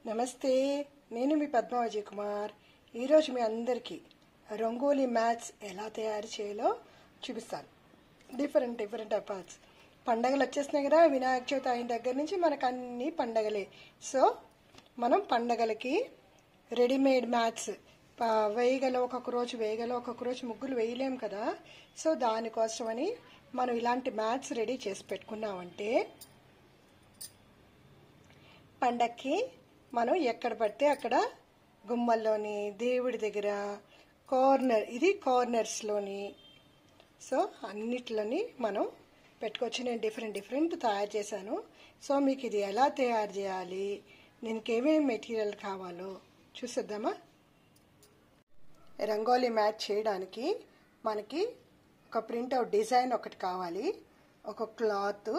నమస్తే, నేను మీ పద్మ అజయ్ కుమార్. ఈరోజు మీ అందరికీ రంగోలీ మ్యాట్స్ ఎలా తయారు చేయాలో చూపిస్తాను. డిఫరెంట్ అపార్ట్స్. పండగలు వచ్చేస్తున్నాయి కదా, వినాయక చవితి అయిన దగ్గర నుంచి మనకు అన్ని పండగలే. సో మనం పండగలకి రెడీమేడ్ మ్యాట్స్ వేయగల ఒక్కొక్క రోజు ముగ్గులు వేయలేం కదా. సో దానికోసమని మనం ఇలాంటి మ్యాట్స్ రెడీ చేసి పెట్టుకున్నామంటే పండక్కి మనం ఎక్కడ పడితే అక్కడ గుమ్మల్లోని, దేవుడి దగ్గర, కార్నర్స్లోని, సో అన్నిట్లోని మనం పెట్టుకోవచ్చు. నేను డిఫరెంట్ తయారు చేశాను. సో మీకు ఇది ఎలా తయారు చేయాలి, దీనికి ఏమేమి మెటీరియల్ కావాలో చూసేద్దామా. రంగోలీ మ్యాట్ చేయడానికి మనకి ఒక ప్రింట్అవుట్ డిజైన్ ఒకటి కావాలి, ఒక cloth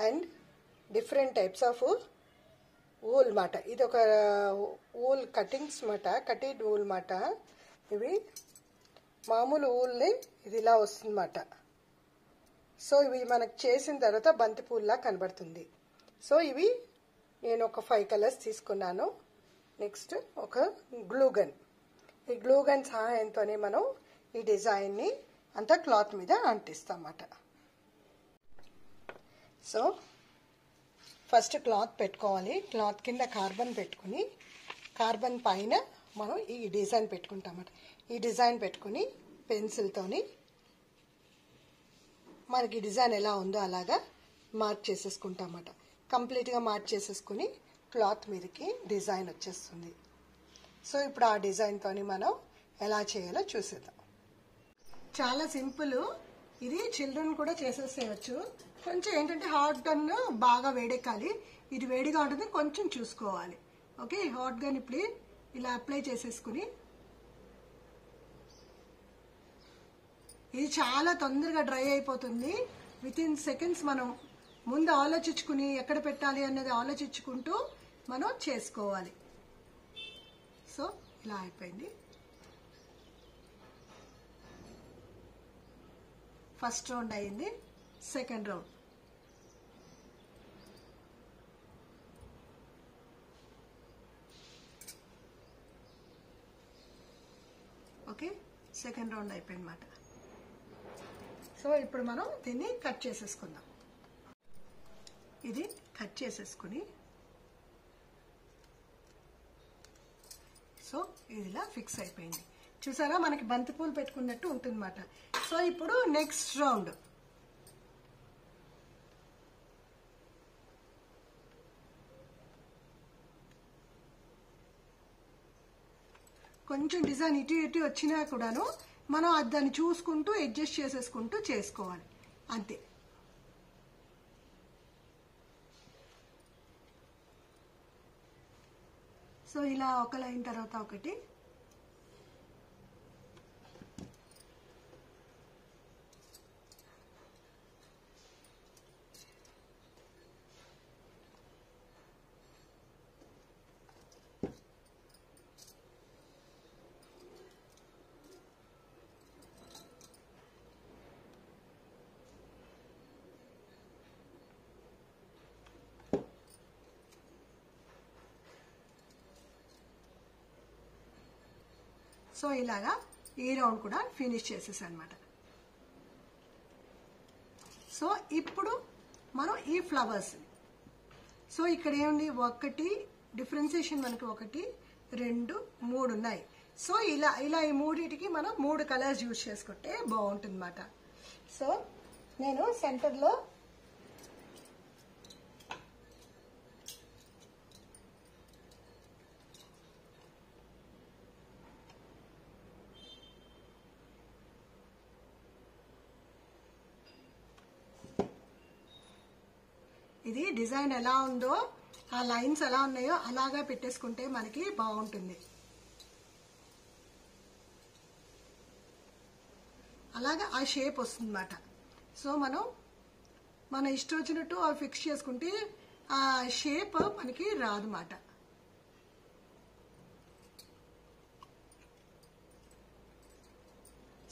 and different types of wool మాట. ఇది ఒక ఊల్ కటింగ్స్ మాట, కటిడ్ ఊల్ మాట. ఇవి మామూలు ఊల్ని ఇది ఇలా వస్తుందన్నమాట. సో ఇవి మనకు చేసిన తర్వాత బంతిపూల్లా కనబడుతుంది. సో ఇవి నేను ఒక 5 కలర్స్ తీసుకున్నాను. నెక్స్ట్ ఒక గ్లూ గన్. ఈ గ్లూ గన్ సహాయంతోనే మనం ఈ డిజైన్ని అంతా క్లాత్ మీద అంటిస్తాం అన్నమాట. సో ఫస్ట్ క్లాత్ పెట్టుకోవాలి. క్లాత్ కింద కార్బన్ పెట్టుకుని, కార్బన్ పైన మనం ఈ డిజైన్ పెట్టుకుంటామన్నమాట. ఈ డిజైన్ పెట్టుకుని పెన్సిల్తోని మనకి డిజైన్ ఎలా ఉందో అలాగా మార్క్ చేసేసుకుంటామన్నమాట. కంప్లీట్గా మార్క్ చేసేసుకుని క్లాత్ మీదకి డిజైన్ వచ్చేస్తుంది. సో ఇప్పుడు ఆ డిజైన్తోని మనం ఎలా చేయాలో చూసేద్దాం. చాలా సింపుల్. ఇది చిల్డ్రన్ కూడా చేసేసేయచ్చు. కొంచెం ఏంటంటే హాట్ గన్ బాగా వేడెక్కాలి. ఇది వేడిగా ఉంటుంది, కొంచెం చూసుకోవాలి. ఓకే, హాట్ గన్ ఇప్పుడు ఇలా అప్లై చేసేసుకుని, ఇది చాలా తొందరగా డ్రై అయిపోతుంది. వితిన్ సెకండ్స్ మనం ముందు ఆలోచించుకుని ఎక్కడ పెట్టాలి అన్నది ఆలోచించుకుంటూ మనం చేసుకోవాలి. సో ఇలా అయిపోయింది. ఫస్ట్ రౌండ్ అయింది. Second round. Okay, second round అయిపోయింది అన్నమాట. సో ఇప్పుడు మనం దీన్ని కట్ చేసేసుకుందాం. ఇది కట్ చేసేసుకుని, సో ఇది ఇలా ఫిక్స్ అయిపోయింది. చూసారా, మనకి బంతిపూలు పెట్టుకున్నట్టు ఉంటుందన్నమాట. సో ఇప్పుడు నెక్స్ట్ రౌండ్. కొంచెం డిజైన్ ఇటు వచ్చినా కూడాను మనం దాన్ని చూసుకుంటూ అడ్జస్ట్ చేసేసుకుంటూ చేసుకోవాలి, అంతే. సో ఇలా ఒక లైన్ తర్వాత ఒకటి. సో ఇలాగా ఈ రౌండ్ కూడా ఫినిష్ చేసేసాను అన్నమాట. సో ఇప్పుడు మనం ఈ ఫ్లవర్స్, సో ఇక్కడ ఏముంది, ఒకటి డిఫరెన్సియేషన్ మనకి 1, 2, 3 ఉన్నాయి. సో ఇలా ఈ మూడింటికి మనం 3 కలర్స్ యూజ్ చేసుకుంటే బాగుంటుంది అన్నమాట. సో నేను సెంటర్లో ఇది డిజైన్ ఎలా ఉందో, ఆ లైన్స్ ఎలా ఉన్నాయో అలాగా పెట్టేసుకుంటే మనకి బాగుంటుంది. అలాగా ఆ షేప్ వస్తుంది అన్నమాట. సో మన ఇష్టం వచ్చినట్టు అవి ఫిక్స్ చేసుకుంటే ఆ షేప్ మనకి రాదన్నమాట.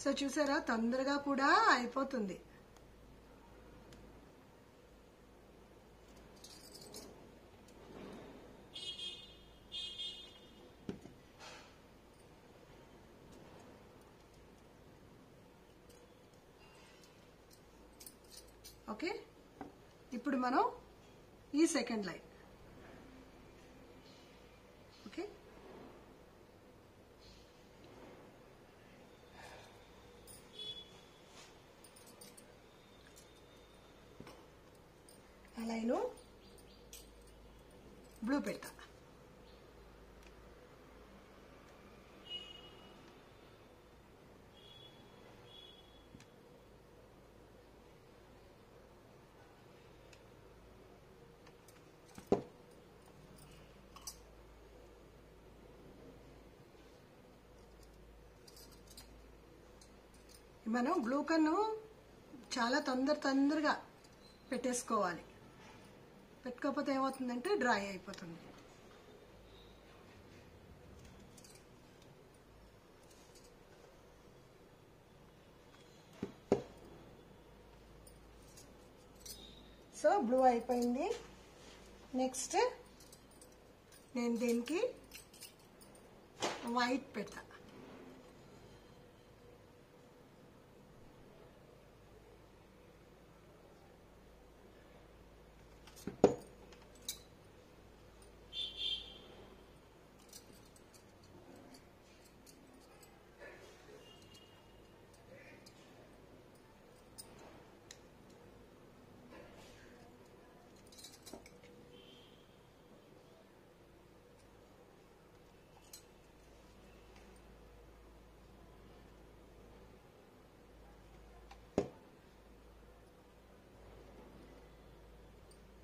సో చూసారా, తొందరగా కూడా అయిపోతుంది. ఓకే, ఇప్పుడు మనం ఈ సెకండ్ లైన్. ఓకే, ఆ లైను బ్లూ పెడతా. మనం గ్లూ కన్ను చాలా తొందరగా పెట్టేసుకోవాలి. పెట్టుకోకపోతే ఏమవుతుందంటే డ్రై అయిపోతుంది. సో బ్లూ అయిపోయింది. నెక్స్ట్ నేను దీనికి వైట్ పెడతా.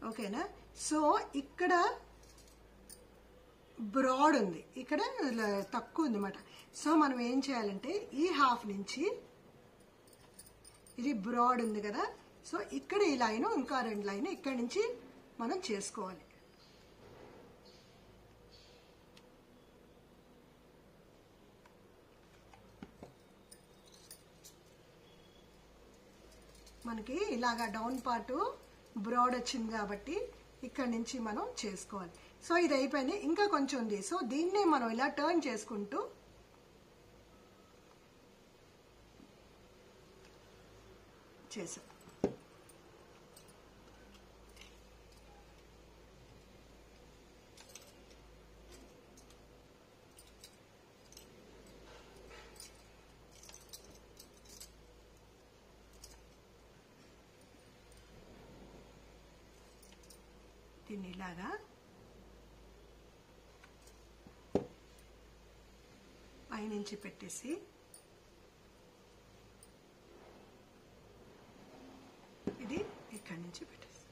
ఓకేనా? సో ఇక్కడ బ్రాడ్ ఉంది, ఇక్కడ తక్కువ ఉంది అన్నమాట. సో మనం ఏం చేయాలంటే ఈ హాఫ్ నుంచి ఇది బ్రాడ్ ఉంది కదా, సో ఇక్కడ ఈ లైన్ ఇంకా 2 లైన్ ఇక్కడ నుంచి మనం చేసుకోవాలి. మనకి ఇలాగా డౌన్ పార్ట్ బ్రాడ్ వచ్చింది కాబట్టి ఇక్కడ నుంచి మనం చేసుకోవాలి. సో ఇది అయిపోయింది, ఇంకా కొంచెం ఉంది. సో దీన్నే మనం ఇలా టర్న్ చేసుకుంటూ చేసాం. దీన్ని ఇలాగా పైనుంచి పెట్టేసి ఇది ఇక్కడి నుంచి పెట్టేసి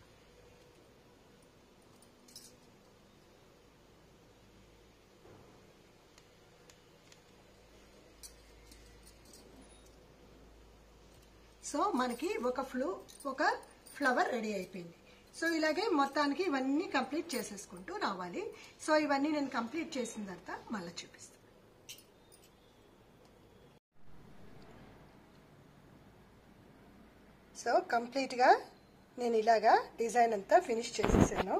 సో మనకి ఒక ఫ్లవర్ రెడీ అయిపోయింది. సో ఇలాగే మొత్తానికి ఇవన్నీ కంప్లీట్ చేసేసుకుంటూ రావాలి. సో ఇవన్నీ నేను కంప్లీట్ చేసిన తర్వాత మళ్ళీ చూపిస్తాను. సో కంప్లీట్గా నేను ఇలాగా డిజైన్ అంతా ఫినిష్ చేసేసాను.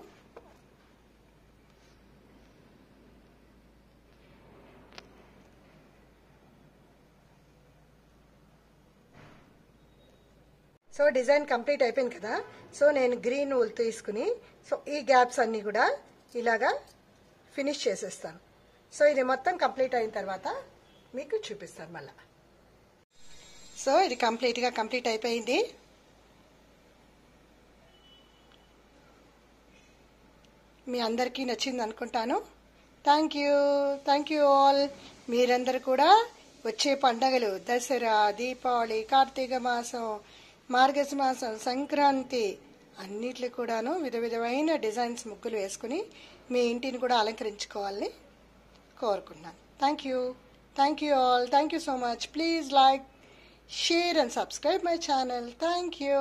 సో డిజైన్ కంప్లీట్ అయిపోయింది కదా. సో నేను గ్రీన్ ఊల్ తీసుకుని సో ఈ గ్యాప్స్ అన్నీ కూడా ఇలాగా ఫినిష్ చేసేస్తాను. సో ఇది మొత్తం కంప్లీట్ అయిన తర్వాత మీకు చూపిస్తాను మళ్ళా. సో ఇది కంప్లీట్ అయిపోయింది. మీ అందరికీ నచ్చింది అనుకుంటాను. Thank you all. మీరందరూ కూడా వచ్చే పండగలు దసరా, దీపావళి, కార్తీక మాసం, మార్గశిర మాసం, సంక్రాంతి అన్నిట్లో కూడాను విధమైన డిజైన్స్ ముగ్గులు వేసుకుని మీ ఇంటిని కూడా అలంకరించుకోవాలని కోరుకుంటున్నాను. Thank you all. Thank you so much. Please like, share and subscribe my channel. Thank you.